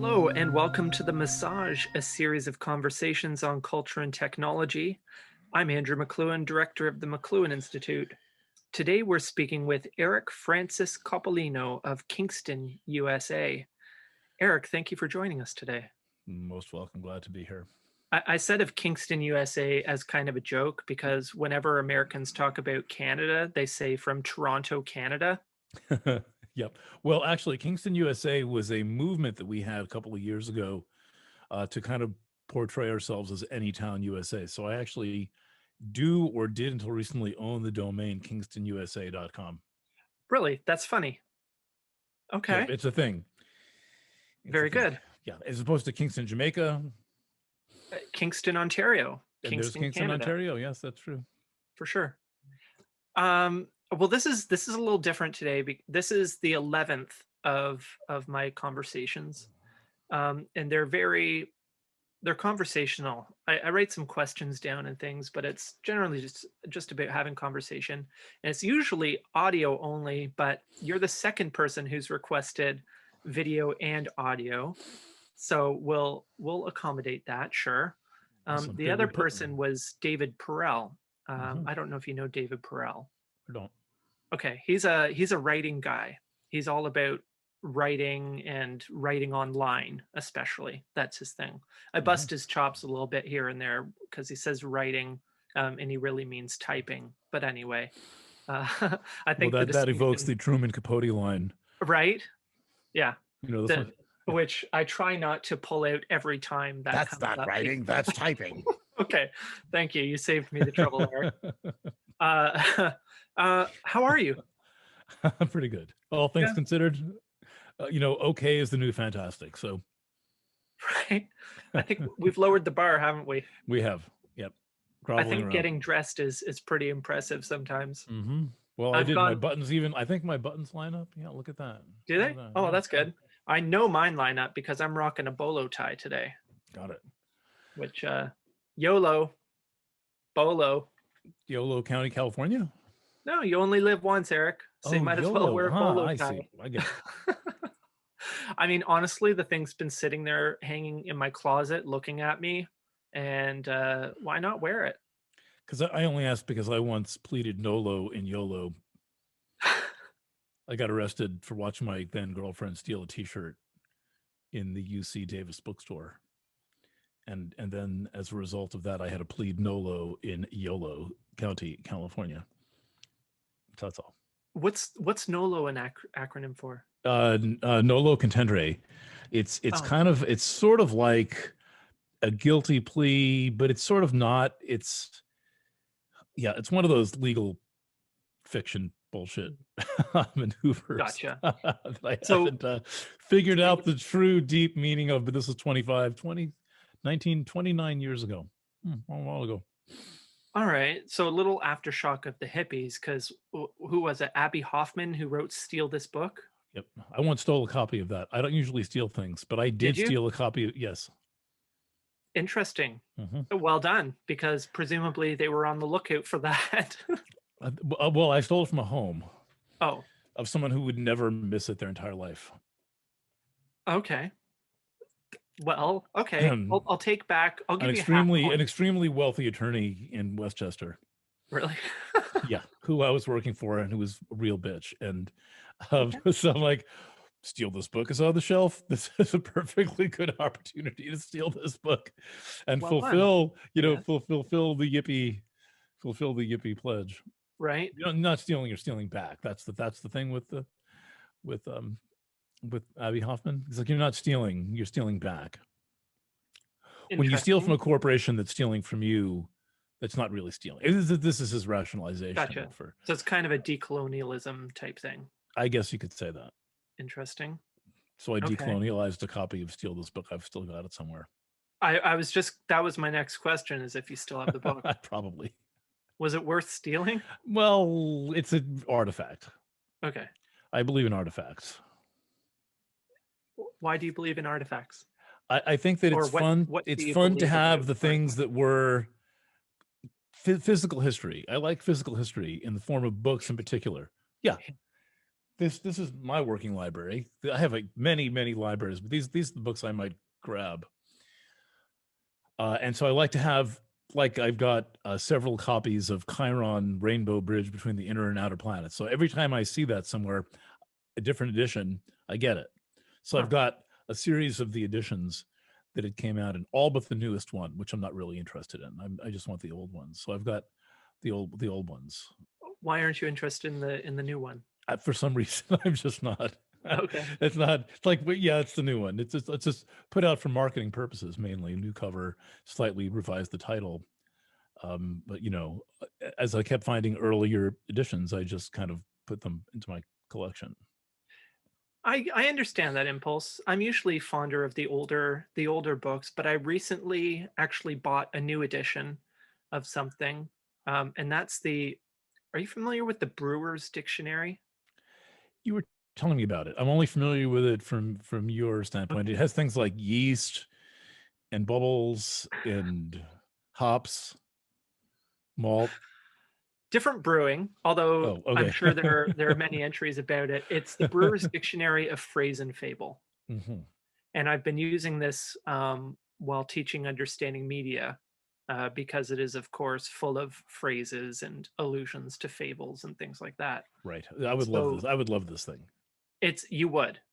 Hello, and welcome to The Massage, a series of conversations on culture and technology. I'm Andrew McLuhan, director of the McLuhan Institute. Today, we're speaking with Eric Francis Coppolino of Kingston, USA. Eric, thank you for joining us today. Most welcome. Glad to be here. I said of Kingston, USA as kind of a joke because whenever Americans talk about Canada, they say from Toronto, Canada. Yep. Well, actually, Kingston, USA was a movement that we had a couple of years ago to kind of portray ourselves as Anytown, USA. So I actually do or did until recently own the domain kingstonusa.com. Really? That's funny. Yeah, Okay. it's a thing. Very good. Yeah, as opposed to Kingston, Jamaica. Kingston, Ontario. And there's Kingston, Canada. Ontario. Yes, that's true. For sure. Well, this is a little different today. This is the 11th of my conversations, and they're conversational. I write some questions down and things, but it's generally just about having conversation, and it's usually audio only. But you're the second person who's requested video and audio, so we'll accommodate that. Sure. Awesome. The other person was David Perel. I don't know if you know David Perel. I don't. Okay, he's a writing guy. He's all about writing and writing online, especially. That's his thing. I bust his chops a little bit here and there because he says writing, and he really means typing. But anyway, I think that evokes the Truman Capote line, right? Yeah, you know this one. Which I try not to pull out every time that that's comes not up. writing, that's typing. Okay, thank you. You saved me the trouble there. How are you? I'm pretty good. All things considered, okay is the new fantastic. So, right. I think we've lowered the bar, haven't we? We have. Yep. I think getting dressed is pretty impressive sometimes. Well, I did my buttons even. I think my buttons line up. Yeah, look at that. Do they? Oh, that's good. I know mine line up because I'm rocking a bolo tie today. Got it. Which YOLO, bolo. YOLO County, California? No, you only live once, Eric. So you might as well wear a bolo tie. I see. I get it. I mean, honestly, the thing's been sitting there hanging in my closet looking at me, and why not wear it? Because I only asked because I once pleaded NOLO in YOLO. I got arrested for watching my then girlfriend steal a T-shirt in the UC Davis bookstore. And then as a result of that, I had to plead NOLO in YOLO County, California. So that's all. What's NOLO an acronym for? Nolo contendere. It's kind of, it's sort of like a guilty plea, but it's sort of not. It's one of those legal fiction bullshit maneuvers. Gotcha. That I haven't figured out the true deep meaning of, but this is 29 years ago. A while ago. All right. So a little aftershock of the hippies, because who was it? Abby Hoffman, who wrote Steal This Book? Yep. I once stole a copy of that. I don't usually steal things, but I did steal a copy. Yes. Interesting. Well done, because presumably they were on the lookout for that. Well, I stole it from a home. Oh. Of someone who would never miss it their entire life. Okay. Well, okay. I'll take back. I'll give an extremely wealthy attorney in Westchester. Really? Yeah, who I was working for and who was a real bitch. And so I'm like, steal this book. It's on the shelf. This is a perfectly good opportunity to steal this book and fulfill the yippee pledge. Right. You're not stealing, you're stealing back. That's the thing with Abby Hoffman. It's like, you're not stealing, you're stealing back. When you steal from a corporation that's stealing from you, that's not really stealing. This is his rationalization. Gotcha. So it's kind of a decolonialism type thing. I guess you could say that. Interesting. So I decolonialized a copy of Steal This Book. I've still got it somewhere. I was just, that was my next question, is if you still have the book. Probably. Was it worth stealing? Well, it's an artifact. Okay. I believe in artifacts. Why do you believe in artifacts? I think that it's fun. It's fun to have the things that were physical history. I like physical history in the form of books in particular. Yeah. this is my working library. I have like many libraries, but these are the books I might grab. And so I like to have, like, I've got several copies of Chiron Rainbow Bridge Between the Inner and Outer Planets. So every time I see that somewhere, a different edition, I get it. So Huh. I've got a series of the editions that it came out in, all but the newest one, which I'm not really interested in. I just want the old ones. So I've got the old ones. Why aren't you interested in the new one? For some reason, I'm just not. Okay. It's not. It's like, but yeah, it's the new one. It's just put out for marketing purposes mainly. New cover, slightly revised the title. But as I kept finding earlier editions, I just kind of put them into my collection. I understand that impulse. I'm usually fonder of the older books, but I recently actually bought a new edition of something, and that's the. Are you familiar with the Brewer's Dictionary? You were telling me about it. I'm only familiar with it from your standpoint. It Okay. has things like yeast and bubbles and hops, malt. Different brewing, although Oh, I'm okay. sure there are many entries about it. It's the Brewer's Dictionary of Phrase and Fable, Hmm. and I've been using this while teaching understanding media because it is, of course, full of phrases and allusions to fables and things like that. Right. I would love So this. I would love this thing.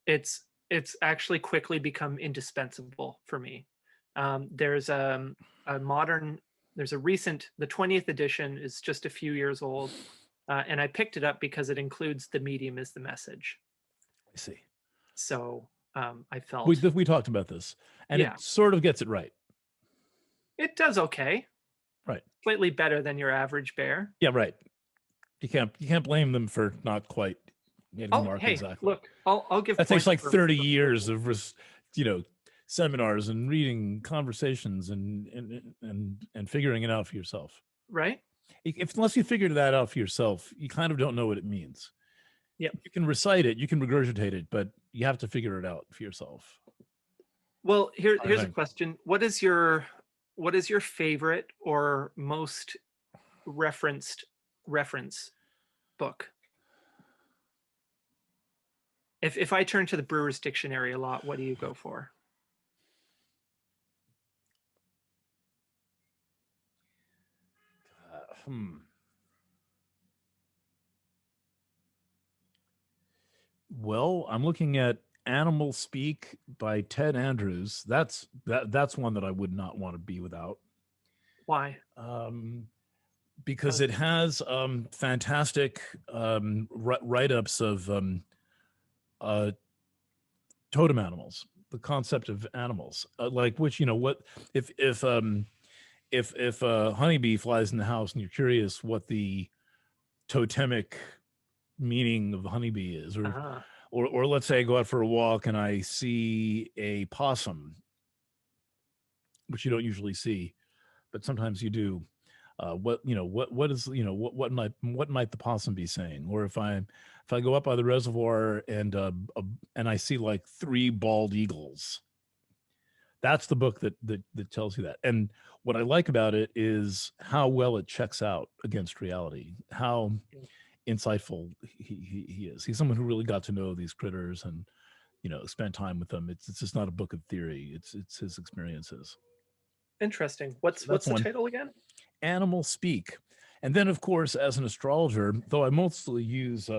it's actually quickly become indispensable for me. There's a modern there's a recent the 20th edition is just a few years old, and I picked it up because it includes the medium is the message. I see. So I We felt, we talked about this, and yeah, it sort of gets it right. it does okay, Right. slightly better than your average bear. Yeah. Right. You can't blame them for not quite getting the Oh, mark hey, exactly. look, I'll give That takes points like for 30 for years improvement, of you know seminars and reading conversations and figuring it out for yourself. right? If unless you figured that out for yourself, you kind of don't know what it means. Yep. You can recite it, you can regurgitate it, but you have to figure it out for yourself. Well, I here's a think. question. What is your favorite or most reference book? If I turn to the Brewer's Dictionary a lot, what do you go for? Hmm. Well, I'm looking at Animal Speak by Ted Andrews. That's one that I would not want to be without. Why? Um, because it has fantastic write-ups of uh, totem animals, the concept of animals, like which what if a honeybee flies in the house and you're curious what the totemic meaning of the honeybee is, Uh-huh. or let's say I go out for a walk and I see a possum, which you don't usually see, but sometimes you do. What is what might the possum be saying? Or if I go up by the reservoir and I see like three bald eagles, that's the book that tells you that. And what I like about it is how well it checks out against reality, how insightful he is. He's someone who really got to know these critters and spend time with them. It's just not a book of theory. It's his experiences. Interesting. So What's that's the one. title again? Animal Speak. And then, of course, as an astrologer, though I mostly use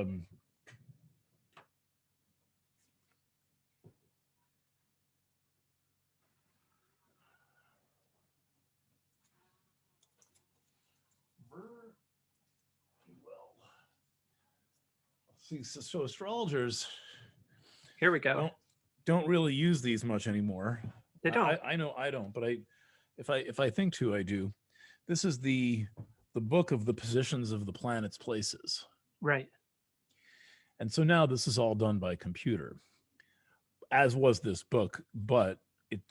see, so astrologers Here we go. don't really use these much anymore. They don't. I know I don't, but if I think to, I do. This is the book of the positions of the planets' places. Right. And so now this is all done by computer, as was this book, but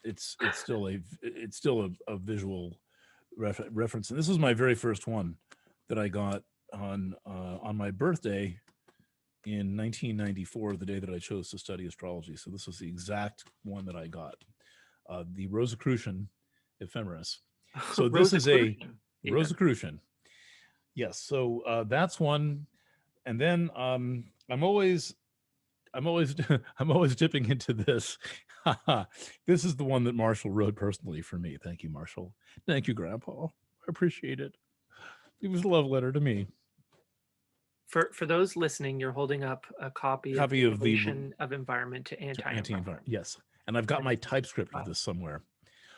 it's still a visual reference. And this was my very first one that I got on my birthday in 1994, the day that I chose to study astrology. So this was the exact one that I got, the Rosicrucian Ephemeris. So this is a Rosicrucian, even. Rosicrucian. Yes. So that's one. And then I'm always I'm always I'm always dipping into this. This is the one that Marshall wrote personally for me. Thank you, Marshall. Thank you, Grandpa. I appreciate it. It was a love letter to me. For those listening, you're holding up a copy of Copy the of the relation of environment to anti-environment. anti-environment. Yes, and I've got my typescript of Wow. this somewhere,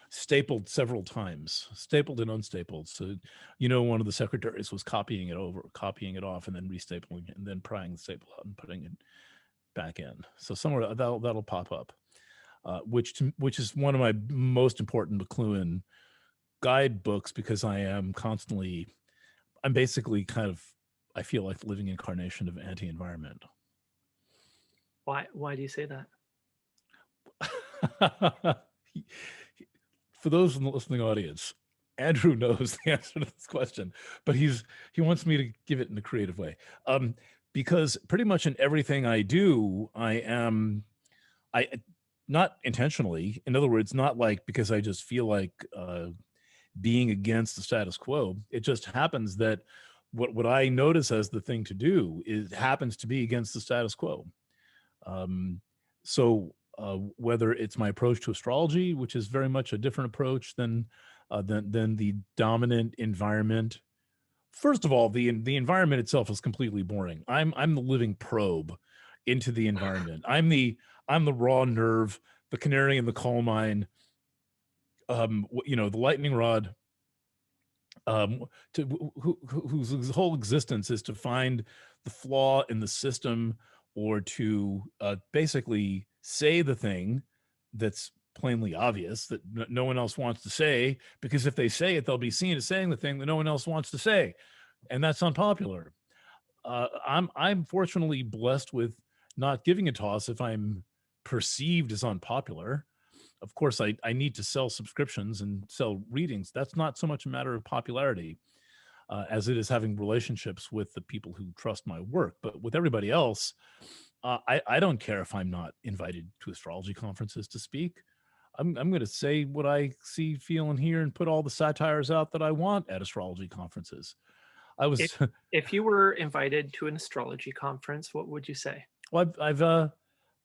stapled several times, stapled and unstapled. So, you know, one of the secretaries was copying it over, copying it off, and then restapling it, and then prying the staple out and putting it back in. So somewhere that'll pop up, which is one of my most important McLuhan guidebooks, because I'm basically kind of, I feel like the living incarnation of anti-environment. Why do you say that? For those in the listening audience, Andrew knows the answer to this question, but he wants me to give it in a creative way. Because pretty much in everything I do, I not intentionally, in other words, not like because I just feel like being against the status quo. It just happens that what I notice as the thing to do happens to be against the status quo. So whether it's my approach to astrology, which is very much a different approach than the dominant environment. First of all, the environment itself is completely boring. I'm the living probe into the environment. I'm the raw nerve, the canary in the coal mine. The lightning rod. Whose whole existence is to find the flaw in the system, or to basically say the thing that's plainly obvious that no one else wants to say, because if they say it, they'll be seen as saying the thing that no one else wants to say, and that's unpopular. I'm fortunately blessed with not giving a toss if I'm perceived as unpopular. Of course, I need to sell subscriptions and sell readings. That's not so much a matter of popularity as it is having relationships with the people who trust my work. But with everybody else, I don't care if I'm not invited to astrology conferences to speak. I'm going to say what I see, feel, and hear, and put all the satires out that I want at astrology conferences. I If was if you were invited to an astrology conference, what would you say? well,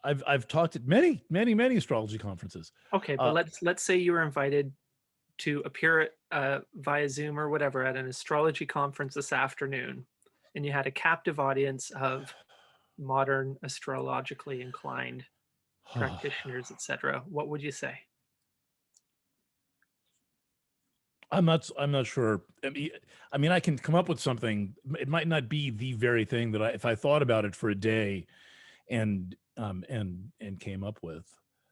I've talked at many astrology conferences. Okay, but Uh, let's say you were invited to appear via Zoom or whatever at an astrology conference this afternoon, and you had a captive audience of modern astrologically inclined practitioners, etc. What would you say? I'm not sure. I mean, I can come up with something. It might not be the very thing that if I thought about it for a day and came up with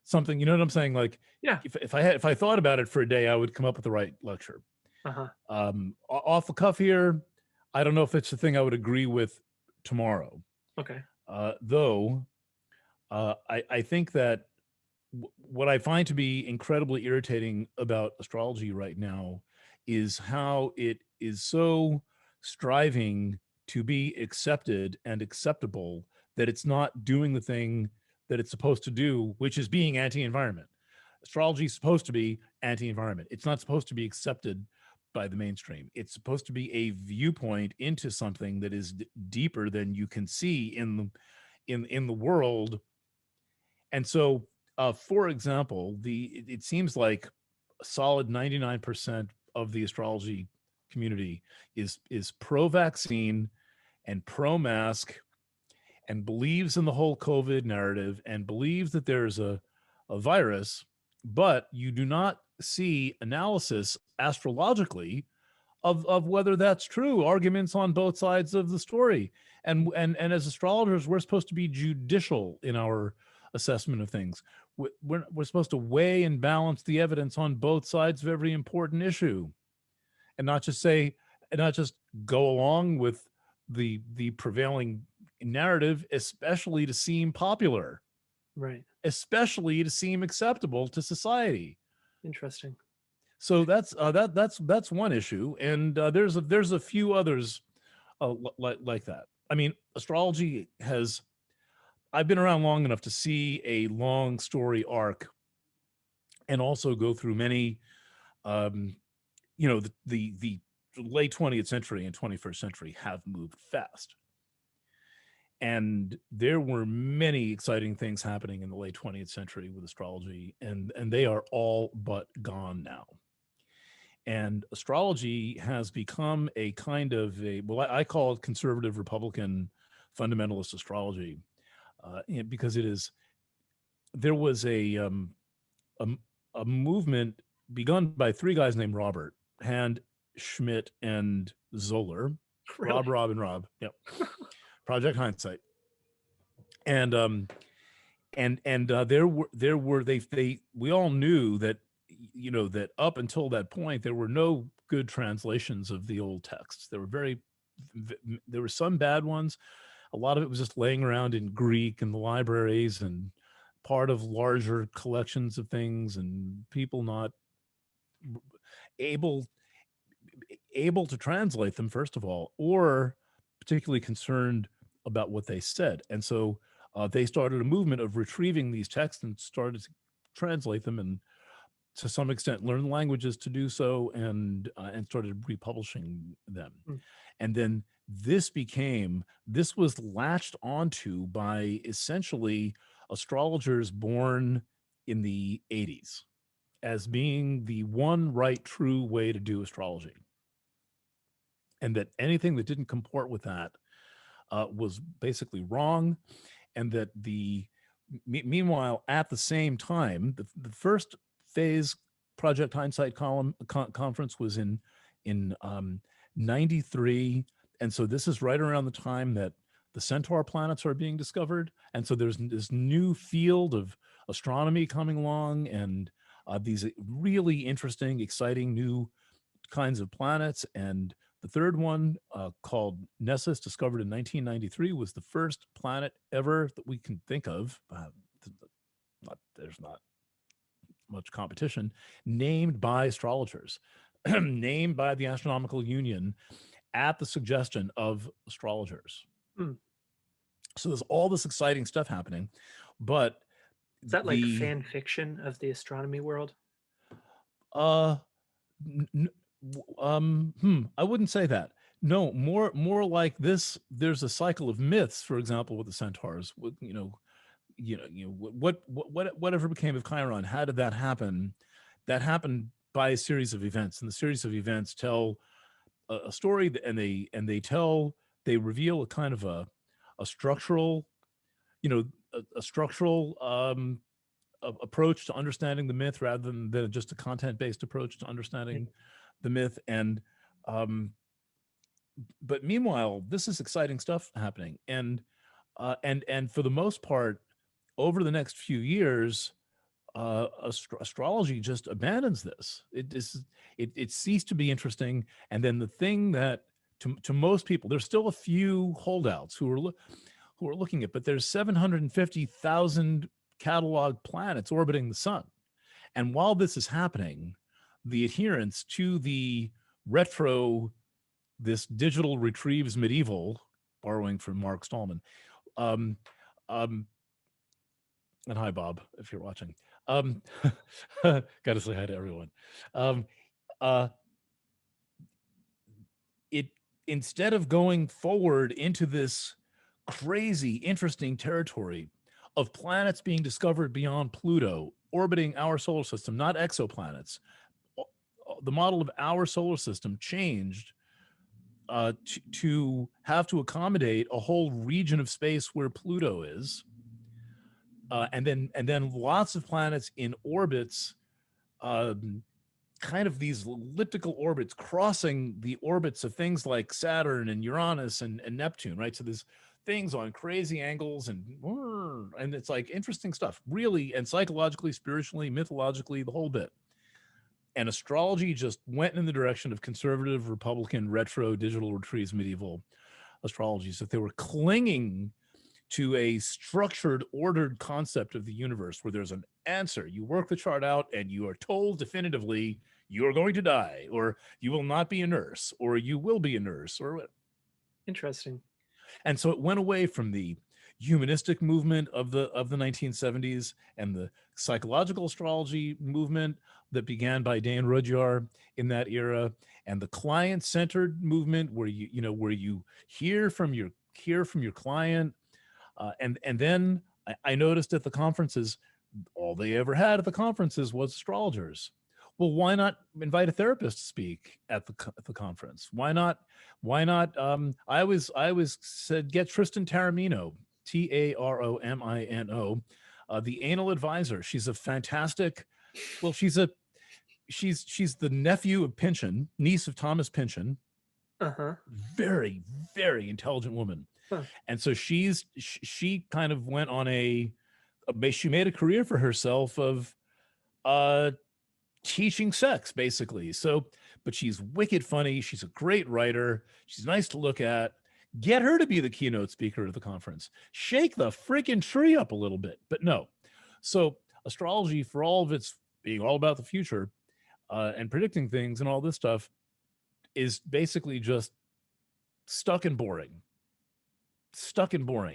something, you know what I'm saying? Like Yeah. if I thought about it for a day, I would come up with the right lecture. Uh-huh. Off the cuff here, I don't know if it's the thing I would agree with tomorrow. Okay. Though I think that what I find to be incredibly irritating about astrology right now is how it is so striving to be accepted and acceptable that it's not doing the thing that it's supposed to do, which is being anti-environment. Astrology is supposed to be anti-environment. It's not supposed to be accepted by the mainstream. It's supposed to be a viewpoint into something that is deeper than you can see in the world. And so, for example, it seems like a solid 99% of the astrology community is pro-vaccine and pro-mask, and believes in the whole COVID narrative, and believes that there's a virus, but you do not see analysis astrologically of whether that's true, arguments on both sides of the story. And as astrologers, we're supposed to be judicial in our assessment of things. We're supposed to weigh and balance the evidence on both sides of every important issue, and not just go along with the prevailing narrative, especially to seem popular, Right. especially to seem acceptable to society. Interesting. So that's one issue, and there's a few others like that. I mean, astrology has. I've been around long enough to see a long story arc, and also go through many. The late 20th century and 21st century have moved fast, And there were many exciting things happening in the late 20th century with astrology, and they are all but gone now. And astrology has become a kind of a, well, I call it conservative Republican fundamentalist astrology, because it is, there was a, a movement begun by three guys named Robert, Hand, Schmidt, and Zoller. Really? Rob, and Rob. Yep. Project Hindsight. And there were they we all knew that, you know, that up until that point there were no good translations of the old texts. There were some bad ones. A lot of it was just laying around in Greek in the libraries and part of larger collections of things, and people not able to translate them, first of all, or particularly concerned about what they said. And so they started a movement of retrieving these texts and started to translate them, and to some extent learn languages to do so, and started republishing them. Mm. And then this was latched onto by essentially astrologers born in the 80s as being the one right true way to do astrology, and that anything that didn't comport with that was basically wrong. And that meanwhile, at the same time, the first phase Project Hindsight conference was in 93. And so this is right around the time that the Centaur planets are being discovered. And so there's this new field of astronomy coming along, and these really interesting, exciting new kinds of planets. And the third one, called Nessus, discovered in 1993, was the first planet ever that we can think of. There's not much competition, named by astrologers, named by the Astronomical Union at the suggestion of astrologers. Mm. So there's all this exciting stuff happening, but Is that like fan fiction of the astronomy world? I wouldn't say that. No, more like this. There's a cycle of myths, for example, with the centaurs. With whatever became of Chiron. How did that happen? That happened by a series of events, and the series of events tell a story, and they reveal a kind of a structural, a structural approach to understanding the myth, rather than just a content-based approach to understanding the myth. And but meanwhile, this is exciting stuff happening, and for the most part, over the next few years, astrology just abandons this. It ceased to be interesting. And then the thing that to most people, there's still a few holdouts who are looking at, but there's 750,000 catalog planets orbiting the sun. And while this is happening, the adherence to the retro, this digital retrieves medieval, borrowing from Mark Stallman, and hi, Bob, if you're watching. Got to say hi to everyone. It, instead of going forward into this crazy, interesting territory of planets being discovered beyond Pluto, orbiting our solar system, not exoplanets, the model of our solar system changed to have to accommodate a whole region of space where Pluto is. And then lots of planets in orbits, kind of these elliptical orbits crossing the orbits of things like Saturn and Uranus and Neptune, right? So there's things on crazy angles, and it's like interesting stuff, really, and psychologically, spiritually, mythologically, the whole bit. And astrology just went in the direction of conservative, Republican, retro, digital retrieves, medieval astrology. So if they were clinging to a structured, ordered concept of the universe where there's an answer. You work the chart out and you are told definitively you're going to die, or you will not be a nurse, or you will be a nurse, or what. Interesting. And so it went away from the humanistic movement of the 1970s and the psychological astrology movement that began by Dan Rudyard in that era, and the client-centered movement where you hear from your client, And then I noticed at the conferences, all they ever had at the conferences was astrologers. Well, why not invite a therapist to speak at the conference? Why not? Why not? I was said get Tristan Taormino, Taromino, the anal advisor. She's a fantastic. Well, she's the nephew of Pynchon, niece of Thomas Pynchon. Uh-huh. Very, very intelligent woman. Huh. And so she kind of went on she made a career for herself of uh teaching sex, basically. So, but she's wicked funny. She's a great writer. She's nice to look at. Get her to be the keynote speaker at the conference. Shake the freaking tree up a little bit. But no. So astrology, for all of its being all about the future and predicting things and all this stuff, is basically just stuck and boring.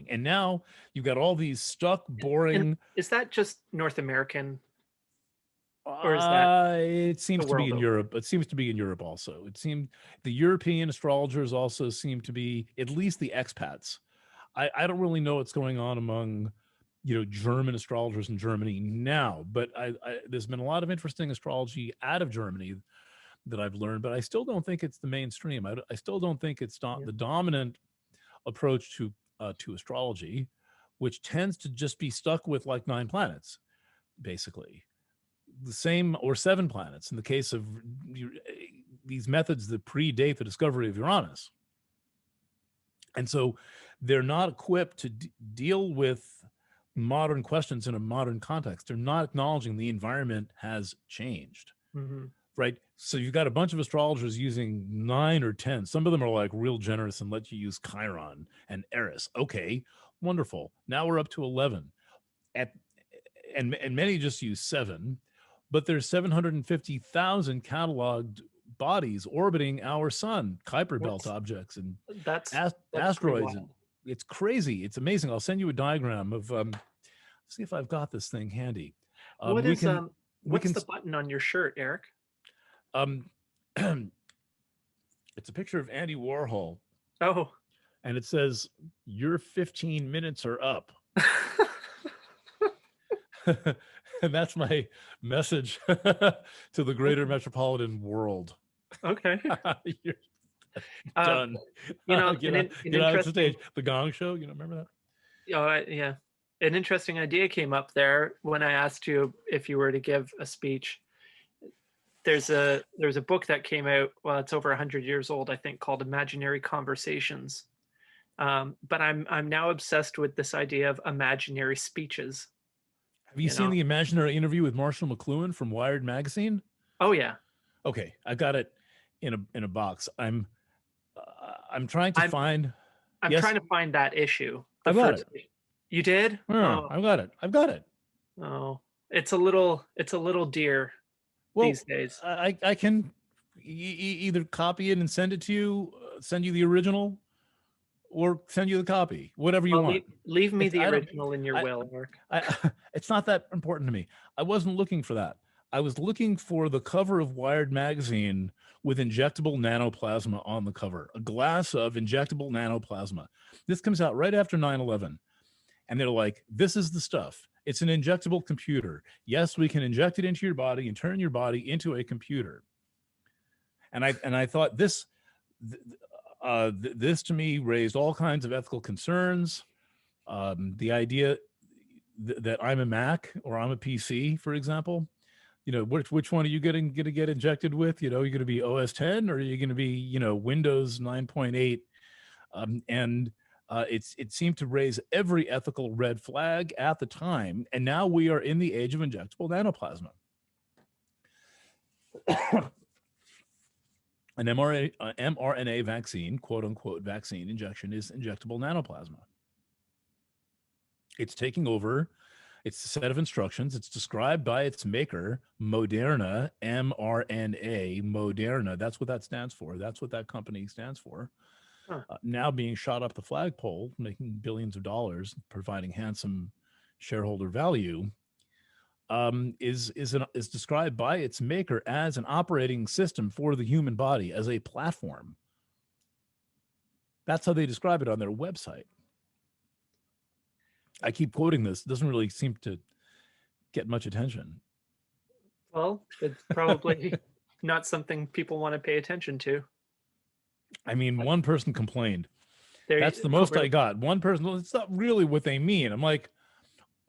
And now you've got all these stuck, boring. And is that just North American, or is that It seems the to be world in over? Europe. It seems to be in Europe also. It seemed the European astrologers also seem to be, at least the expats. I don't really know what's going on among, German astrologers in Germany now, but there's been a lot of interesting astrology out of Germany that I've learned, but I still don't think it's the mainstream. I still don't think it's Yeah. the dominant approach to astrology, which tends to just be stuck with like 9 planets, basically the same, or 7 planets in the case of these methods that predate the discovery of Uranus. And so they're not equipped to deal with modern questions in a modern context. They're not acknowledging the environment has changed. Mm-hmm. Right. So you've got a bunch of astrologers using 9 or 10. Some of them are like real generous and let you use Chiron and Eris. Okay, wonderful. Now we're up to 11. And many just use 7, but there's 750,000 cataloged bodies orbiting our sun, Kuiper belt objects and That's asteroids. And it's crazy. It's amazing. I'll send you a diagram of see if I've got this thing handy. What's the button on your shirt, Eric? It's a picture of Andy Warhol. Oh. And it says, your 15 minutes are up. And that's my message to the greater metropolitan world. Okay. You're done. Get out the stage. The Gong Show, remember that? Yeah. An interesting idea came up there when I asked you if you were to give a speech. There's a book that came out, well, it's over 100 years old, I think, called Imaginary Conversations. But I'm now obsessed with this idea of imaginary speeches. Have you seen the imaginary interview with Marshall McLuhan from Wired magazine? Oh yeah. Okay, I got it in a box. I'm trying to find. I'm trying to find that issue. I got it. You did? Oh, I've got it. Oh, it's a little dear these days. I can either copy it and send it to you, send you the original, or send you the copy, whatever you want. Leave me the original in your will, Mark. It's not that important to me. I wasn't looking for that. I was looking for the cover of Wired magazine with injectable nanoplasma on the cover, a glass of injectable nanoplasma. This comes out right after 9/11. And they're like, this is the stuff. It's an injectable computer. Yes, we can inject it into your body and turn your body into a computer. And I thought this to me raised all kinds of ethical concerns. The idea that I'm a Mac or I'm a PC, for example, which one are you going to get injected with? You're going to be OS 10 or are you going to be, Windows 9.8? It seemed to raise every ethical red flag at the time. And now we are in the age of injectable nanoplasma. An mRNA vaccine, quote unquote vaccine injection, is injectable nanoplasma. It's taking over. It's a set of instructions. It's described by its maker, Moderna, mRNA, Moderna. That's what that stands for. That's what that company stands for. Now being shot up the flagpole, making billions of dollars, providing handsome shareholder value, is described by its maker as an operating system for the human body, as a platform. That's how they describe it on their website. I keep quoting this. It doesn't really seem to get much attention. Well, it's probably not something people want to pay attention to. I mean, But one person complained. there, That's the oh, most I really? got. One person, well, it's not really what they mean. I'm like,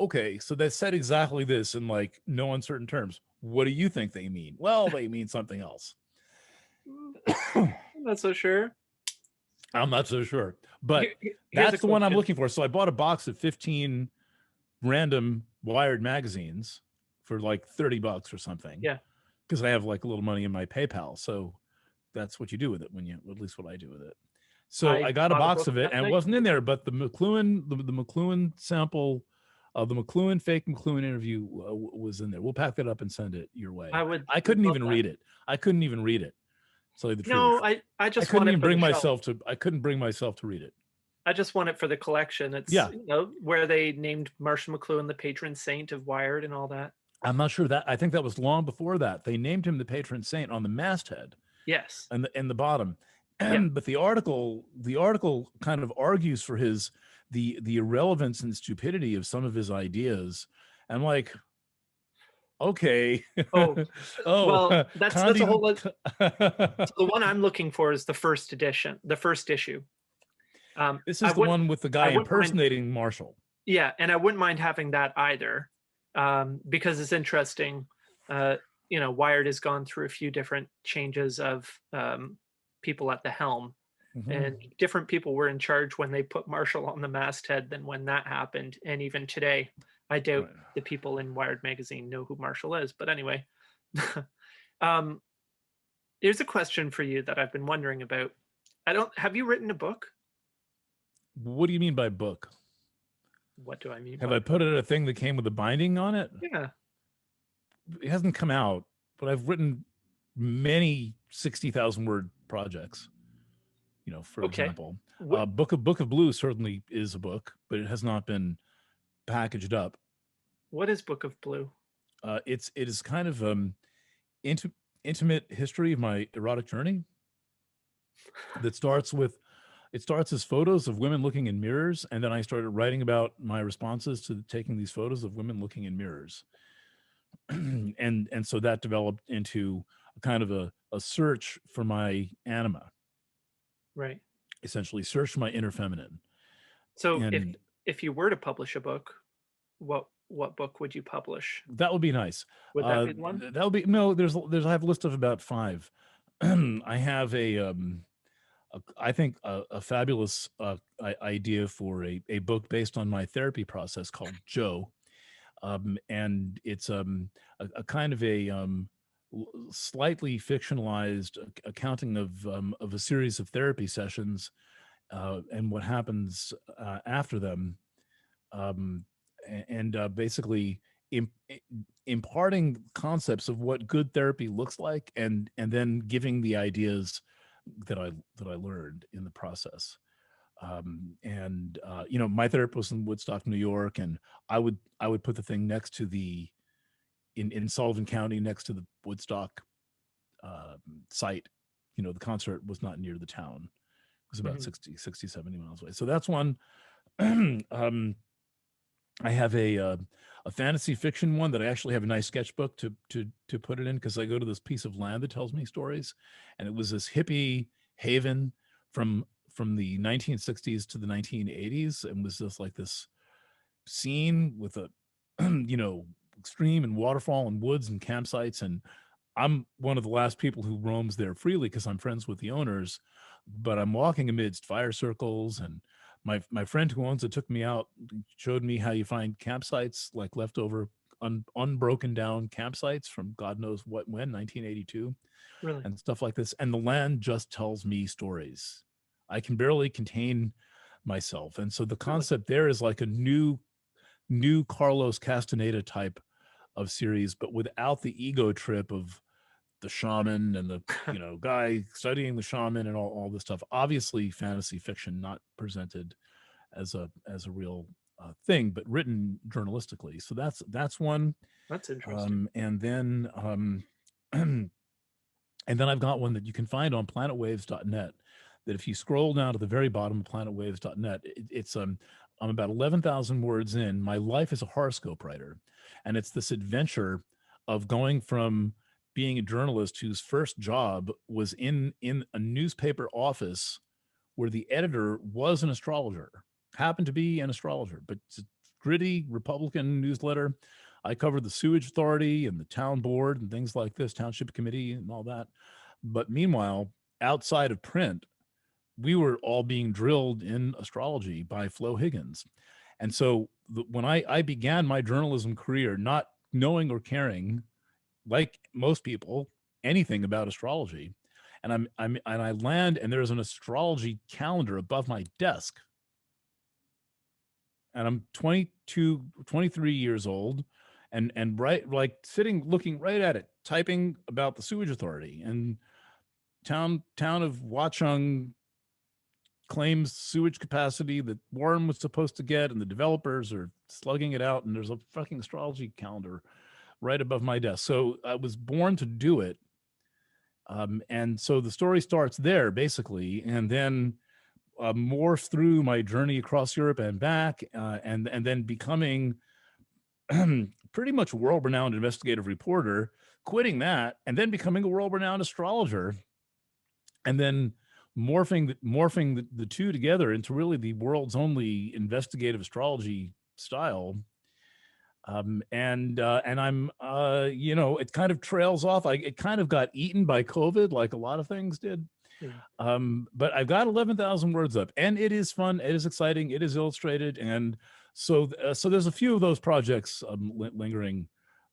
okay, so they said exactly this in like no uncertain terms. What do you think they mean? Well, they mean something else. Mm, I'm not so sure. I'm not so sure, but Here's a that's the one I'm question. looking for. So I bought a box of 15 random Wired magazines for like $30 or something Yeah, because I have like a little money in my PayPal. So that's what you do with it when you, at least what I do with it. So I I got a bought a box book of it last and it night. wasn't in there, but the McLuhan sample of the McLuhan fake McLuhan interview was in there. We'll pack that up and send it your way. I would I couldn't love even that. read it. I couldn't even read it. To tell you the truth, No, I I just couldn't want it even for the bring shelf. myself to. I couldn't bring myself to read it. I just want it for the collection. It's, Yeah, where they named Marshall McLuhan the patron saint of Wired and all that. I'm not sure that. I think that was long before that. They named him the patron saint on the masthead Yes. and in the bottom. Yeah. But the article kind of argues for the irrelevance and stupidity of some of his ideas. I'm like, okay, Oh, well, oh, that's a whole Condi. lot. So the one I'm looking for is the first edition, the first issue. This I is the wouldn't one with the I guy wouldn't mind. impersonating Marshall. Yeah, and I wouldn't mind having that either, because it's interesting. Wired has gone through a few different changes of people at the helm, Mhm. and different people were in charge when they put Marshall on the masthead than when that happened. And even today, I doubt Right. the people in Wired magazine know who Marshall is. But anyway, um, here's a question for you that I've been wondering about. I don't. Have you written a book? What do you mean by book? What do I mean Have by I book? put it a thing that came with a binding on it? Yeah. It hasn't come out, but I've written many 60,000 word projects. For Okay. example, What Book of Blue certainly is a book, but it has not been packaged up. What is Book of Blue? It is kind of inti- intimate history of my erotic journey that starts as photos of women looking in mirrors, and then I started writing about my responses to taking these photos of women looking in mirrors. and so that developed into a kind of a search for my anima, Right. essentially search for my inner feminine. So And if you were to publish a book, what book would you publish? that would be nice. Would that be the one? That would be no. There's I have a list of about 5. I have I think a fabulous idea for a book based on my therapy process called Joe, and it's a kind of a slightly fictionalized accounting of a series of therapy sessions and what happens after them, um, and basically imparting concepts of what good therapy looks like, and then giving the ideas that I learned in the process. And my therapist was in Woodstock, New York, and I would put the thing next to in Sullivan County, next to the Woodstock site. The concert was not near the town. It was about Mhm. 60, 70 miles away. So that's one. um, I have a fantasy fiction one that I actually have a nice sketchbook to put it in, because I go to this piece of land that tells me stories, and it was this hippie haven from the 1960s to the 1980s, and was just like this scene with a stream and waterfall and woods and campsites. And I'm one of the last people who roams there freely because I'm friends with the owners, but I'm walking amidst fire circles, and my friend who owns it took me out, showed me how you find campsites, like leftover unbroken down campsites from God knows when 1982, Really? and stuff like this. And the land just tells me stories. I can barely contain myself, and so the Really? concept there is like a new Carlos Castaneda type of series, but without the ego trip of the shaman and the guy studying the shaman and all this stuff. Obviously fantasy fiction, not presented as a real thing, but written journalistically. So that's one. That's interesting. And then and then I've got one that you can find on planetwaves.net, that if you scroll down to the very bottom of planetwaves.net, it's I'm about 11,000 words in. My life as a horoscope writer. And it's this adventure of going from being a journalist whose first job was in a newspaper office where the editor was an astrologer, happened to be an astrologer, but it's a gritty Republican newsletter. I covered the sewage authority and the town board and things like this, township committee and all that. But meanwhile, outside of print, we were all being drilled in astrology by Flo Higgins. And so when I began my journalism career, not knowing or caring, like most people, anything about astrology, and I land and there's an astrology calendar above my desk, and I'm 22, 23 years old, and right, like sitting looking right at it, typing about the sewage authority, and town of Watchung claims sewage capacity that Warren was supposed to get, and the developers are slugging it out, and there's a fucking astrology calendar right above my desk. So I was born to do it. And so the story starts there basically, and then morphs through my journey across Europe and back, and then becoming pretty much world-renowned investigative reporter, quitting that, and then becoming a world-renowned astrologer, and then morphing the two together into really the world's only investigative astrology style. And I'm it kind of trails off. It kind of got eaten by COVID, like a lot of things did. Yeah. But I've got 11,000 words up, and it is fun, it is exciting, it is illustrated, and so there's a few of those projects lingering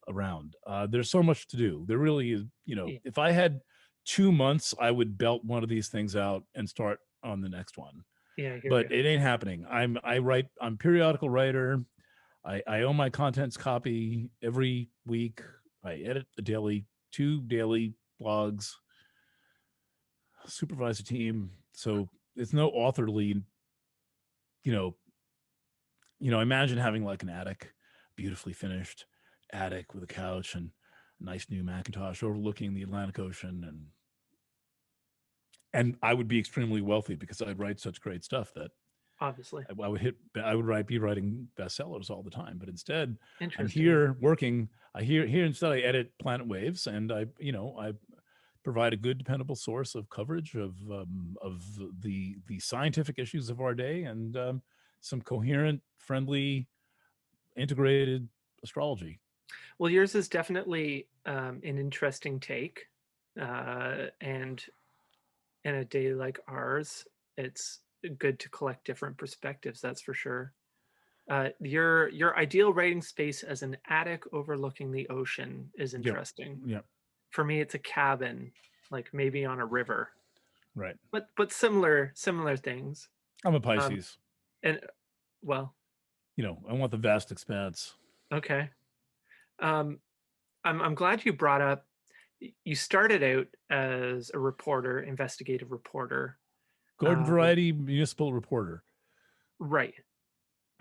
around. There's so much to do. There really is. Yeah. If I had 2 months, I would belt one of these things out and start on the next one. Yeah, I hear But you. it ain't happening. I'm a periodical writer. I own my contents copy every week. I edit two daily blogs, supervise a team. So it's no authorly, imagine having like an attic, beautifully finished attic with a couch and a nice new Macintosh overlooking the Atlantic Ocean, and I would be extremely wealthy because I'd write such great stuff that Obviously. I would be writing bestsellers all the time. But instead, I'm Interesting. here working. Here instead I edit Planet Waves, and I provide a good, dependable source of coverage of the scientific issues of our day, and some coherent, friendly, integrated astrology. Well, yours is definitely an interesting take, and in a day like ours, it's good to collect different perspectives. That's for sure. Your ideal writing space as an attic overlooking the ocean is Yep. interesting. Yep. For me, it's a cabin, like maybe on a river, Right. but similar things. I'm a Um, Pisces. and well, I want the vast expanse. okay. Um, I'm glad you brought up. You started out as a reporter, investigative reporter, Garden variety municipal reporter. right?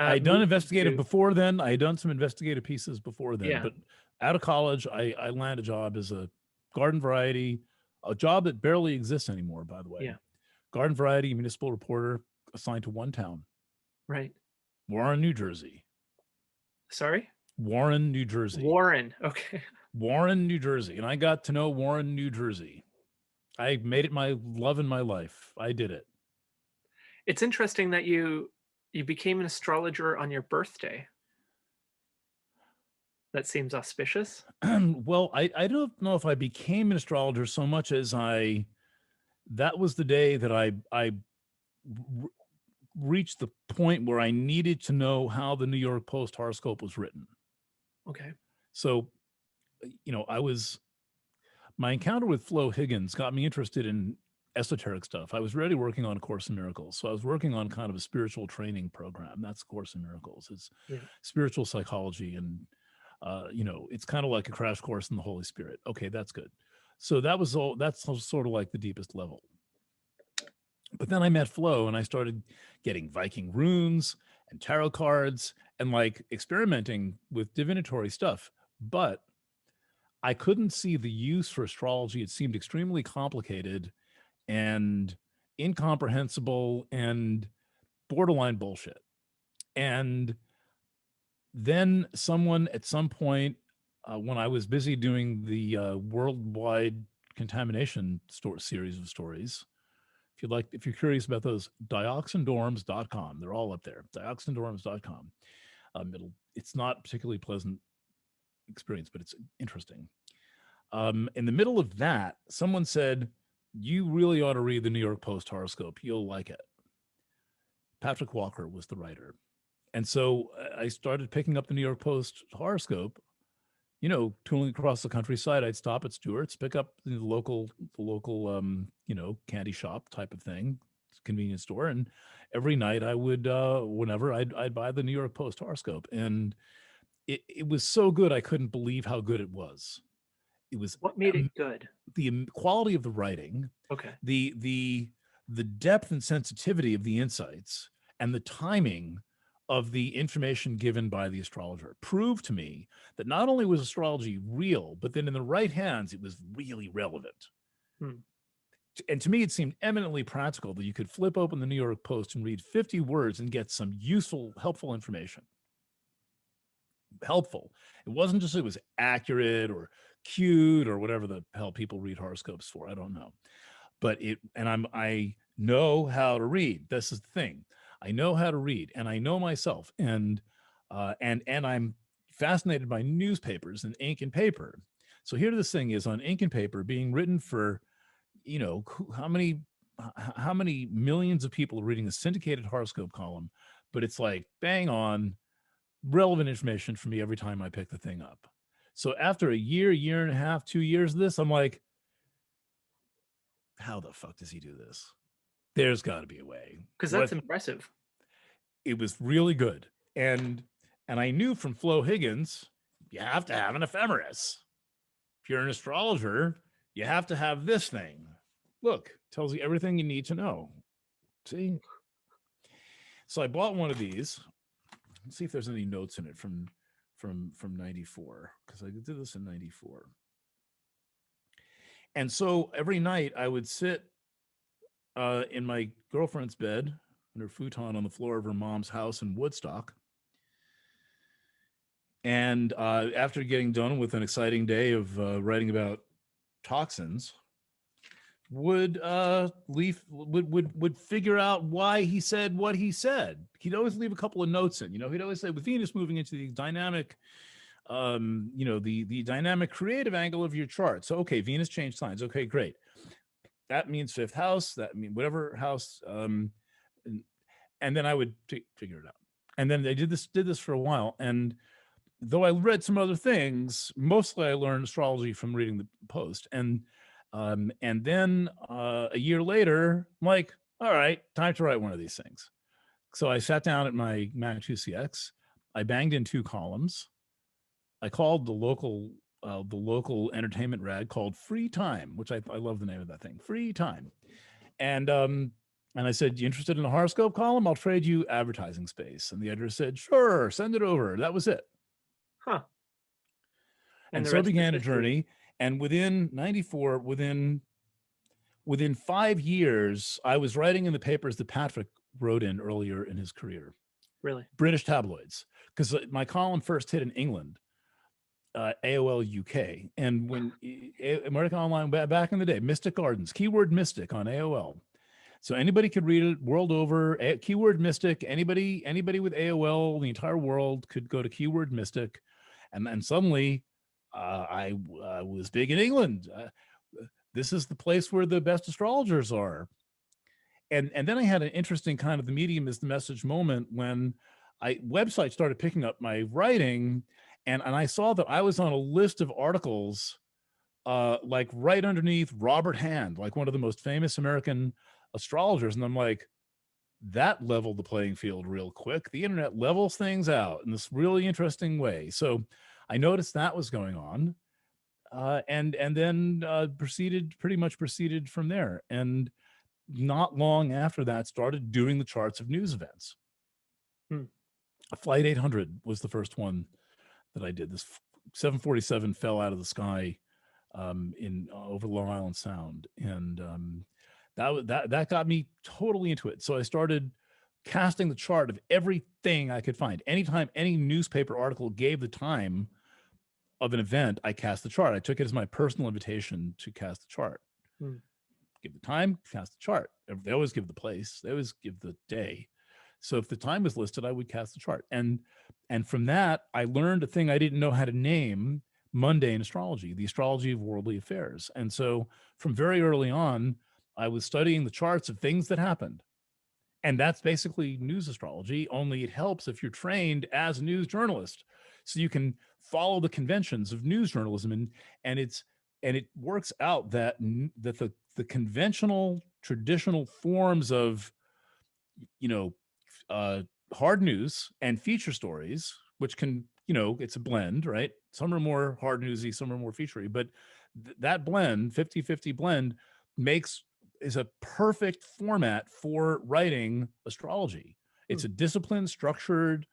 I had done Moved investigative into before then. I had done some investigative pieces before then, yeah, but out of college, I landed a job as a garden variety, a job that barely exists anymore, by the way. yeah, Garden variety municipal reporter assigned to one town, right. Warren, New Jersey. Sorry, Warren, New Jersey. Warren. Okay, Warren, New Jersey. And I got to know Warren, New Jersey. I made it my love in my life. I did it. it's interesting that you became an astrologer on your birthday. That seems auspicious. Well, I don't know if I became an astrologer so much as that was the day that I r- reached the point where I needed to know how the New York Post horoscope was written. Okay. So, my encounter with Flo Higgins got me interested in esoteric stuff. I was already working on A Course in Miracles. So I was working on kind of a spiritual training program. That's Course in Miracles. It's Yeah. spiritual psychology. And, it's kind of like a crash course in the Holy Spirit. Okay, that's good. So that's sort of like the deepest level. But then I met Flo and I started getting Viking runes and tarot cards and like experimenting with divinatory stuff. But I couldn't see the use for astrology. It seemed extremely complicated and incomprehensible and borderline bullshit. And then someone at some point, when I was busy doing the worldwide contamination series of stories, if you're curious about those, dioxindorms.com, they're all up there, dioxindorms.com. It's not a particularly pleasant experience, but it's interesting. In the middle of that, someone said, you really ought to read the New York Post horoscope. You'll like it. Patrick Walker was the writer. And so I started picking up the New York Post horoscope, tooling across the countryside. I'd stop at Stewart's, pick up the local, candy shop type of thing, convenience store. And every night I would, whenever I'd buy the New York Post horoscope. And it was so good. I couldn't believe how good it was. It was What made it good? The quality of the writing, Okay. the depth and sensitivity of the insights, and the timing of the information given by the astrologer proved to me that not only was astrology real, but then in the right hands, it was really relevant. And to me, it seemed eminently practical that you could flip open the New York Post and read 50 words and get some useful, helpful information. Helpful. It wasn't just it was accurate or cute or whatever the hell people read horoscopes for. I don't know. But I know how to read. This is the thing. I know how to read, and I know myself, and I'm fascinated by newspapers and ink and paper. So here this thing is on ink and paper being written for, how many millions of people are reading a syndicated horoscope column, but it's like bang on relevant information for me every time I pick the thing up. So after a year and a half, 2 years of this, I'm like, how the fuck does he do this? There's got to be a way. Because that's impressive. It was really good. And I knew from Flo Higgins, you have to have an ephemeris. If you're an astrologer, you have to have this thing. Look, tells you everything you need to know. See? So I bought one of these. Let's see if there's any notes in it from 94, because I did this in 94. And so every night I would sit in my girlfriend's bed in her futon on the floor of her mom's house in Woodstock. And after getting done with an exciting day of writing about toxins, would figure out why he said what he said. He'd always leave a couple of notes in. He'd always say, with Venus moving into the dynamic, the dynamic creative angle of your chart. So, okay, Venus changed signs. Okay, great. That means fifth house. That means whatever house. And then I would figure it out. And then they did this for a while. And though I read some other things, mostly I learned astrology from reading the Post. And then a year later, I'm like, all right, time to write one of these things. So I sat down at my Mac 2CX. I banged in 2 columns. I called the local entertainment rag called Free Time, which I love the name of that thing, Free Time. And I said, you interested in a horoscope column? I'll trade you advertising space. And the editor said, sure, send it over. That was it. Huh. And so began a journey. And within 94, within 5 years, I was writing in the papers that Patrick wrote in earlier in his career. Really? British tabloids. Because my column first hit in England, AOL UK. And when American Online, back in the day, Mystic Gardens, keyword Mystic on AOL. So anybody could read it world over, keyword Mystic, anybody with AOL, the entire world could go to keyword Mystic. And then suddenly I was big in England. This is the place where the best astrologers are. And then I had an interesting kind of the medium is the message moment when websites started picking up my writing, and I saw that I was on a list of articles like right underneath Robert Hand, like one of the most famous American astrologers. And I'm like, that leveled the playing field real quick. The internet levels things out in this really interesting way. So I noticed that was going on, and then pretty much proceeded from there. And not long after that, started doing the charts of news events. Flight 800 was the first one that I did. This 747 fell out of the sky over Long Island Sound, and that got me totally into it. So I started casting the chart of everything I could find. Anytime any newspaper article gave the time of an event, I cast the chart. I took it as my personal invitation to cast the chart. Give the time, cast the chart. They always give the place. They always give the day. So if the time was listed, I would cast the chart. And from that, I learned a thing I didn't know how to name: mundane astrology, the astrology of worldly affairs. And so from very early on, I was studying the charts of things that happened. And that's basically news astrology, only it helps if you're trained as a news journalist. So you can follow the conventions of news journalism, and it works out that the conventional traditional forms of, you know, hard news and feature stories, which can, it's a blend, right? Some are more hard newsy, some are more featurey, but that blend, 50-50 blend, is a perfect format for writing astrology. It's a disciplined, structured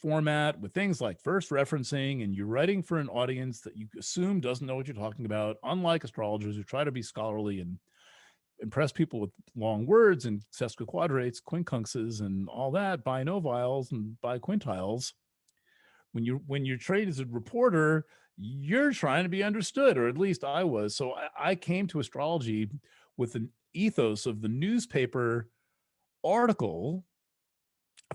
format with things like verse referencing, and you're writing for an audience that you assume doesn't know what you're talking about, unlike astrologers who try to be scholarly and impress people with long words and sesquiquadrates, quincunxes, and all that, binovials and biquintiles. When you're trained as a reporter, you're trying to be understood, or at least I was. So I came to astrology with an ethos of the newspaper article,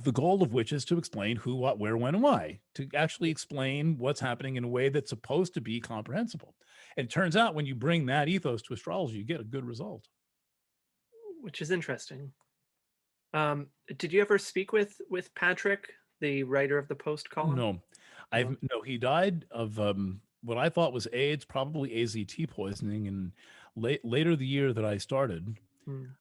the goal of which is to explain who, what, where, when, and why, to actually explain what's happening in a way that's supposed to be comprehensible. And it turns out when you bring that ethos to astrology, you get a good result. Which is interesting. Did you ever speak with Patrick, the writer of the Post column? No, no. He died of what I thought was AIDS, probably AZT poisoning, and later the year that I started.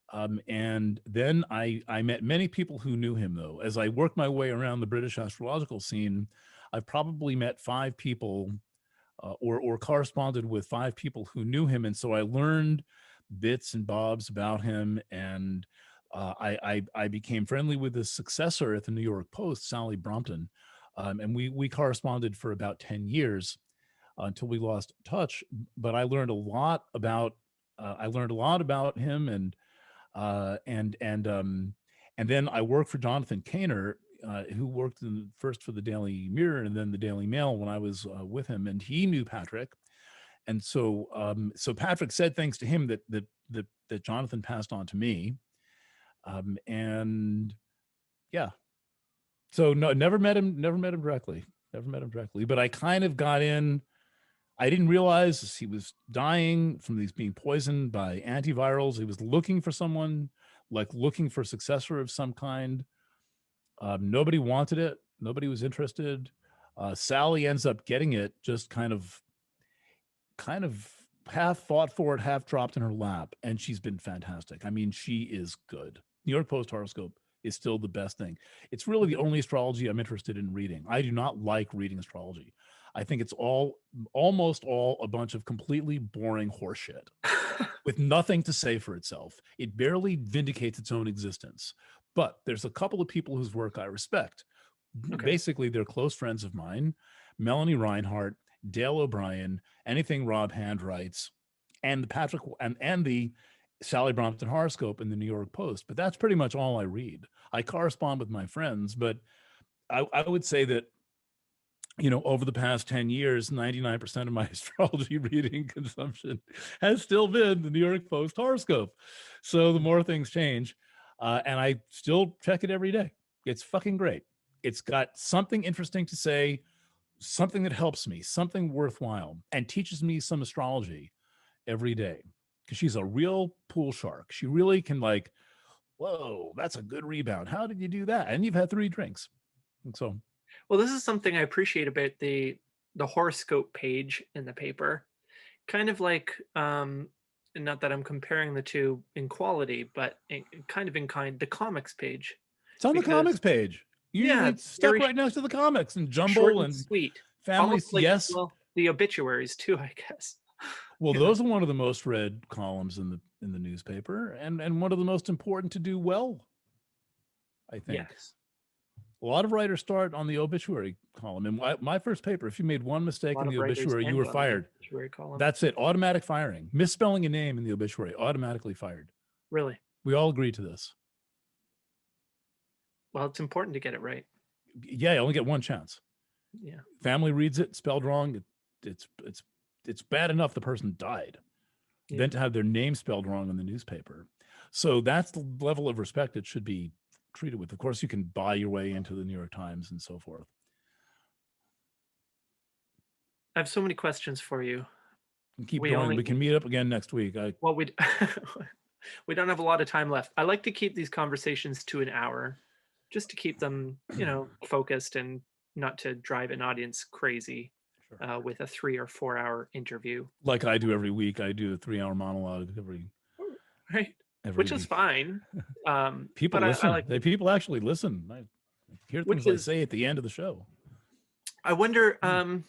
And then I met many people who knew him, though. As I worked my way around the British astrological scene, I've probably met 5 people or corresponded with 5 people who knew him. And so I learned bits and bobs about him. And I became friendly with his successor at the New York Post, Sally Brompton. And we corresponded for about 10 years until we lost touch. But I learned a lot about him, and then I worked for Jonathan Kaner, who worked first for the Daily Mirror and then the Daily Mail when I was with him, and he knew Patrick. And so Patrick said things to him that Jonathan passed on to me. And yeah, so no, never met him directly, but I kind of got in. I didn't realize he was dying from these being poisoned by antivirals. He was looking for someone, like looking for a successor of some kind. Nobody wanted it. Nobody was interested. Sally ends up getting it, just kind of half fought for it, half dropped in her lap. And she's been fantastic. I mean, she is good. New York Post Horoscope is still the best thing. It's really the only astrology I'm interested in reading. I do not like reading astrology. I think it's almost all a bunch of completely boring horseshit with nothing to say for itself. It barely vindicates its own existence. But there's a couple of people whose work I respect. Okay. Basically, they're close friends of mine: Melanie Reinhart, Dale O'Brien, anything Rob Hand writes, and the Patrick and the Sally Brompton Horoscope in the New York Post. But that's pretty much all I read. I correspond with my friends, but I would say that, over the past 10 years, 99% of my astrology reading consumption has still been the New York Post Horoscope. So the more things change, and I still check it every day. It's fucking great. It's got something interesting to say, something that helps me, something worthwhile, and teaches me some astrology every day. Because she's a real pool shark. She really can, like, whoa, that's a good rebound. How did you do that? And you've had 3 drinks. And so... Well, this is something I appreciate about the horoscope page in the paper. Kind of like, not that I'm comparing the two in quality, but kind, the comics page. It's on the comics page. It's stuck right next to the comics, and Jumble and sweet. Families. Like, yes. Well, the obituaries too, I guess. Well, those are one of the most read columns in the newspaper, and one of the most important to do well, I think. Yes. A lot of writers start on the obituary column. In my first paper, if you made one mistake in the obituary, you were fired. That's it. Automatic firing. Misspelling a name in the obituary, automatically fired. Really? We all agree to this. Well, it's important to get it right. Yeah, you only get one chance. Yeah. Family reads it spelled wrong. It's bad enough the person died. Yeah. Then to have their name spelled wrong in the newspaper. So that's the level of respect it should be treated with. Of course, you can buy your way into the New York Times and so forth. I have so many questions for you. Keep We going. only We can meet up again next week. well we we don't have a lot of time left. I like to keep these conversations to an hour, just to keep them, focused and not to drive an audience crazy Sure. with a 3 or 4 hour interview. Like I do every week. I do a 3-hour monologue Right, every which is week. fine. People But I listen. like People actually listen. I hear which things I is say at the end of the show. I wonder. I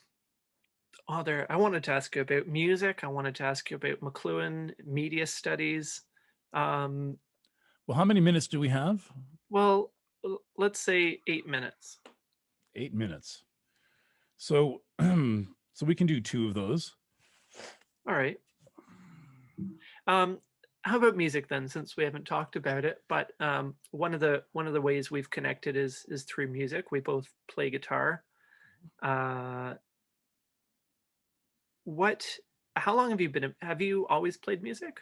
wanted to ask you about music. I wanted to ask you about McLuhan media studies. Um, Well, how many minutes do we have? well, let's say 8 minutes. 8 minutes. So, so we can do 2 of those. All right. How about music then, since we haven't talked about it? But one of the ways we've connected is through music. We both play guitar. Uh, what? How long have you been? Have you always played music?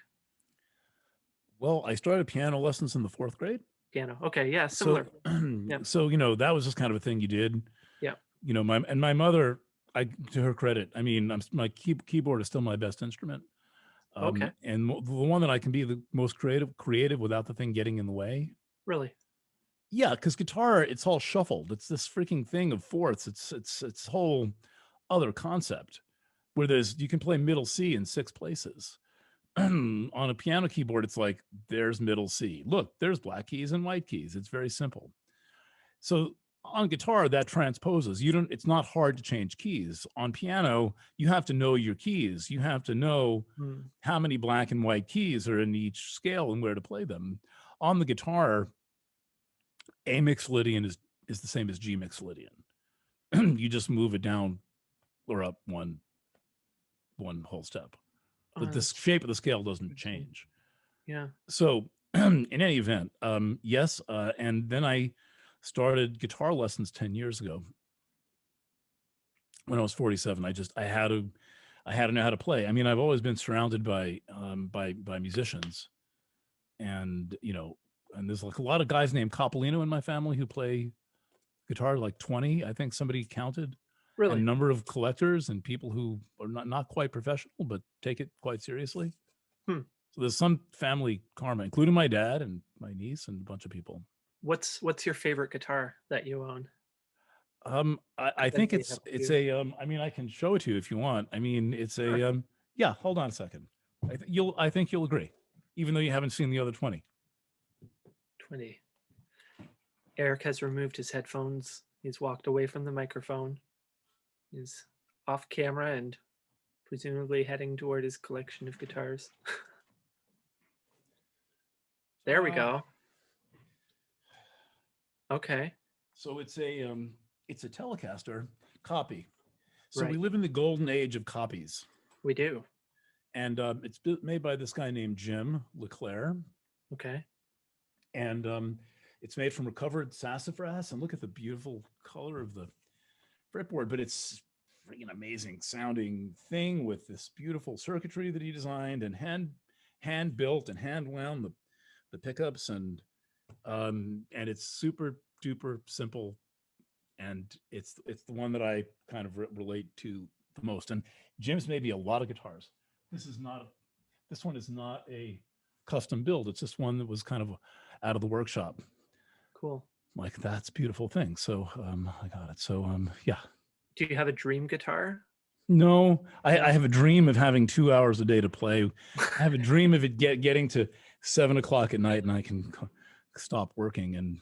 Well, I started piano lessons in the 4th grade. Piano. Okay. Yeah. So, Similar. Yeah. so that was just kind of a thing you did. Yeah. My mother, to her credit, I mean, my keyboard is still my best instrument. Okay. And the one that I can be the most creative without the thing getting in the way. Really. Yeah, because guitar, it's all shuffled. It's this freaking thing of fourths. It's whole other concept where you can play middle C in 6 places. On a piano keyboard, it's like there's middle C. Look, there's black keys and white keys. It's very simple. So on guitar, that transposes. It's not hard to change keys. On piano, you have to know your keys. You have to know how many black and white keys are in each scale and where to play them. On the guitar, A mixolydian is the same as G mixolydian. You just move it down or up one whole step. But the shape of the scale doesn't change. Yeah. So in any event, yes. And then I started guitar lessons 10 years ago. When I was 47, I had to know how to play. I mean, I've always been surrounded by musicians, and and there's like a lot of guys named Coppolino in my family who play guitar, like 20, I think somebody counted. Really? A number of collectors and people who are not quite professional, but take it quite seriously. So there's some family karma, including my dad and my niece and a bunch of people. What's your favorite guitar that you own? I think it's a I mean, I can show it to you if you want. I mean, it's a yeah, hold on a second. I think you'll agree, even though you haven't seen the other 20. 20. Eric has removed his headphones. He's walked away from the microphone. He's off camera and presumably heading toward his collection of guitars. There we go. Okay. So it's a Telecaster copy. So Right. we live in the golden age of copies. We do. And it's made by this guy named Jim Leclerc. Okay. And it's made from recovered sassafras. And look at the beautiful color of the fretboard. But it's freaking amazing sounding thing with this beautiful circuitry that he designed and hand built and hand wound the pickups, and it's super duper simple, and it's the one that I kind of relate to the most. And Jim's made me a lot of guitars. This one is not a custom build. It's just one that was kind of out of the workshop. Cool. Like, that's a beautiful thing. So I got it. So yeah. Do you have a dream guitar? No, I have a dream of having 2 hours a day to play. I have a dream of it getting to 7 o'clock at night and I can stop working and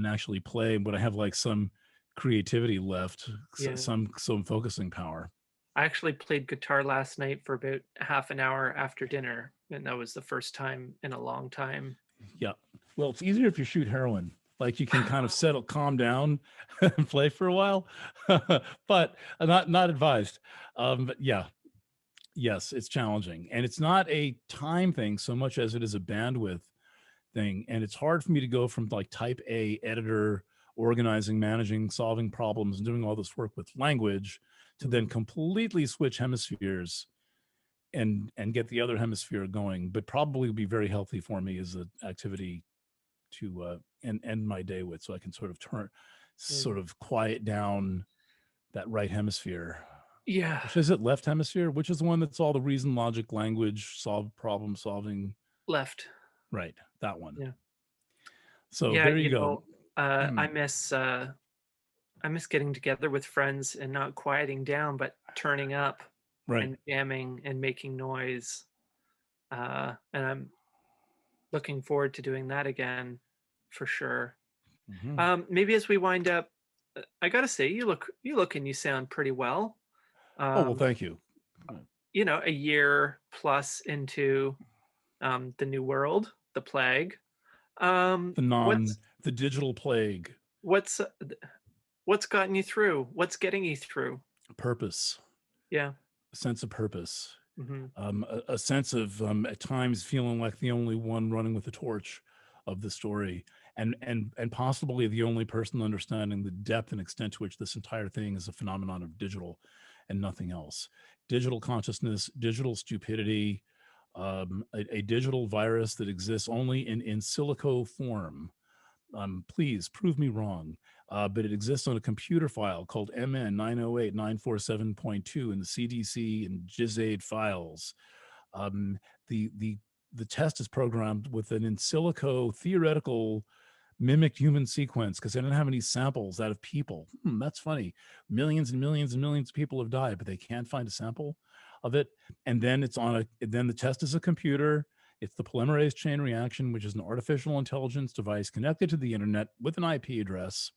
actually play. But I have like some creativity left, some focusing power. I actually played guitar last night for about half an hour after dinner, and that was the first time in a long time. Yeah. Well, it's easier if you shoot heroin. Like, you can kind of calm down and play for a while, but not advised. But yeah, yes, it's challenging, and it's not a time thing so much as it is a bandwidth thing. And it's hard for me to go from like type A editor, organizing, managing, solving problems, and doing all this work with language to then completely switch hemispheres and get the other hemisphere going. But probably would be very healthy for me as an activity to end my day with, so I can sort of quiet down that right hemisphere. Yeah. Which is it, left hemisphere? Which is the one that's all the reason, logic, language, problem solving? Left. Right, that one. Yeah. So Yeah, there you go. I miss getting together with friends and not quieting down, but turning up Right. and jamming and making noise. And I'm looking forward to doing that again for sure. Mhm. Maybe as we wind up, I gotta say, you look and you sound pretty well. Oh, well, Um, thank you. a year plus into the new world, the plague. The What's the digital plague. what's uh, what's gotten you through? What's getting you through? Purpose, Yeah. a sense of purpose, Hmm. a sense of at times feeling like the only one running with the torch of the story, and possibly the only person understanding the depth and extent to which this entire thing is a phenomenon of digital and nothing else. Digital consciousness, digital stupidity, a digital virus that exists only in silico form. Please prove me wrong. But it exists on a computer file called MN 908-947.2 in the CDC and GISAID files. Um, the test is programmed with an in silico theoretical mimicked human sequence because they don't have any samples out of people. That's funny. Millions and millions and millions of people have died, but they can't find a sample of it. And then then the test is a computer. It's the polymerase chain reaction, which is an artificial intelligence device connected to the internet with an IP address.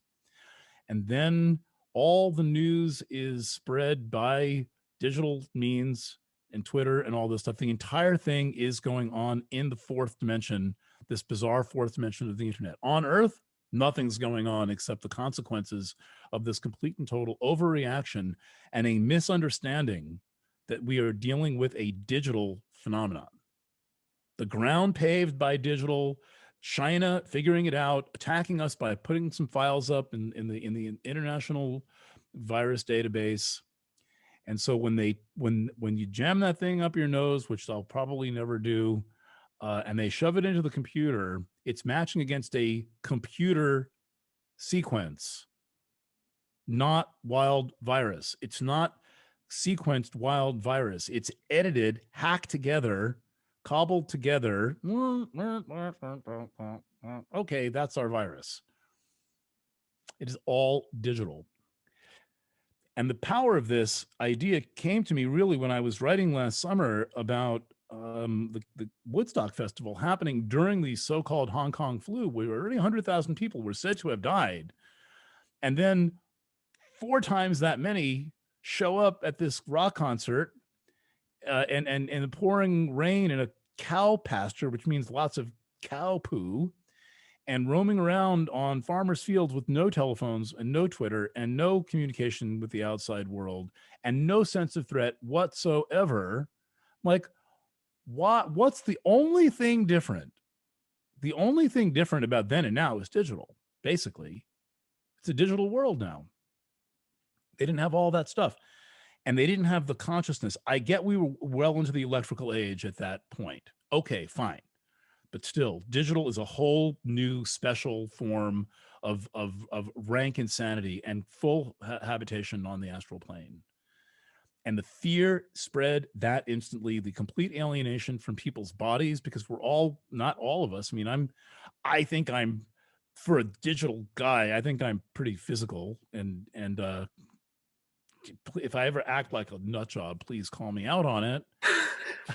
And then all the news is spread by digital means and Twitter and all this stuff. The entire thing is going on in the fourth dimension, this bizarre fourth dimension of the internet. On Earth, nothing's going on except the consequences of this complete and total overreaction and a misunderstanding that we are dealing with a digital phenomenon. The ground paved by digital, China figuring it out, attacking us by putting some files up in the international virus database. And so when you jam that thing up your nose, which I'll probably never do, and they shove it into the computer, it's matching against a computer sequence, not wild virus. It's not sequenced wild virus. It's edited, hacked together, cobbled together. Okay, that's our virus. It is all digital. And the power of this idea came to me really when I was writing last summer about the Woodstock Festival happening during the so-called Hong Kong flu, where already 100,000 people were said to have died. And then 4 times that many show up at this rock concert and the pouring rain in a cow pasture, which means lots of cow poo, and roaming around on farmers' fields with no telephones and no Twitter and no communication with the outside world and no sense of threat whatsoever. Like, what's the only thing different? The only thing different about then and now is digital, basically. It's a digital world now. They didn't have all that stuff. And they didn't have the consciousness. I get we were well into the electrical age at that point. Okay, fine. But still, digital is a whole new special form of rank insanity and full habitation on the astral plane. And the fear spread that instantly, the complete alienation from people's bodies, because we're all, not all of us. I mean, I think I'm, for a digital guy, I think I'm pretty physical and if I ever act like a nut job, please call me out on it.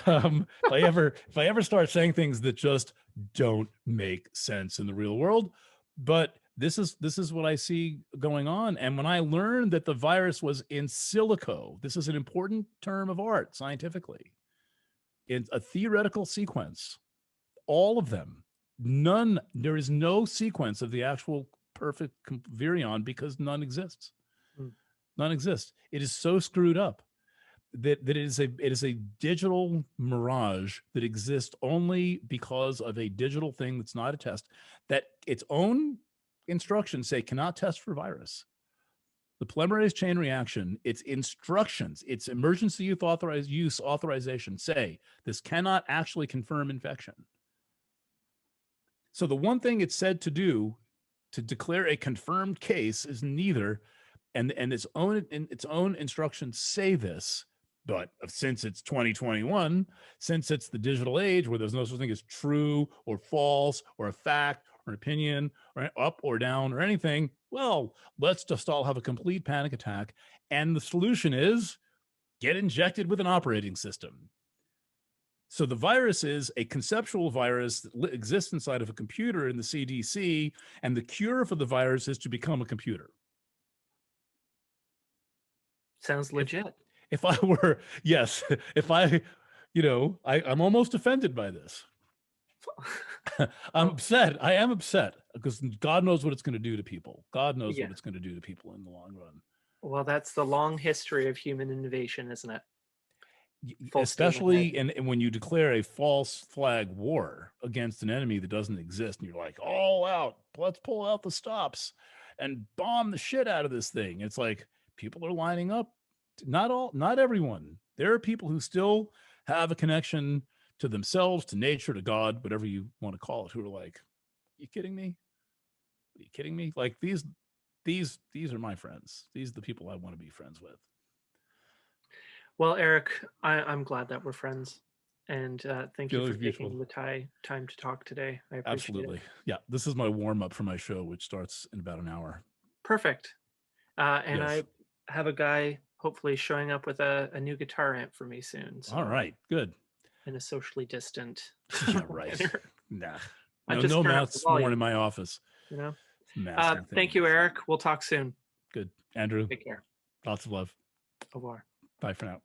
If I ever start saying things that just don't make sense in the real world, but this is what I see going on. And when I learned that the virus was in silico, this is an important term of art scientifically, in a theoretical sequence, all of them, there is no sequence of the actual perfect virion because none exists. Mm. None exists. It is so screwed up. that it is a digital mirage that exists only because of a digital thing that's not a test, that its own instructions say cannot test for virus. The polymerase chain reaction, its instructions, its emergency use authorization say this cannot actually confirm infection. So the one thing it's said to do to declare a confirmed case is neither, and its own instructions say this. But since it's 2021, since it's the digital age where there's no such thing as true or false or a fact or an opinion or up or down or anything, well, let's just all have a complete panic attack. And the solution is get injected with an operating system. So the virus is a conceptual virus that exists inside of a computer in the CDC, and the cure for the virus is to become a computer. Sounds legit. If I were, yes, if I, I'm almost offended by this. I'm upset. I am upset because God knows what it's going to do to people. God knows what it's going to do to people in the long run. Well, that's the long history of human innovation, isn't it? Especially and when you declare a false flag war against an enemy that doesn't exist, and you're like, all out, let's pull out the stops and bomb the shit out of this thing. It's like people are lining up. Not everyone. There are people who still have a connection to themselves, to nature, to God, whatever you want to call it, who are like, are you kidding me? Are you kidding me? Like these are my friends. These are the people I want to be friends with. Well, Eric, I'm glad that we're friends, and thank you for taking the time to talk today. I appreciate Absolutely. it. Yeah, this is my warm up for my show, which starts in about an hour. Perfect. And yes. I have a guy hopefully showing up with a new guitar amp for me soon. So all right, good. In a socially distant. Yeah, right. Nah. No mouse worn in my office. Thank you, Eric. We'll talk soon. Good. Andrew. Take care. Lots of love. Au revoir. Bye for now.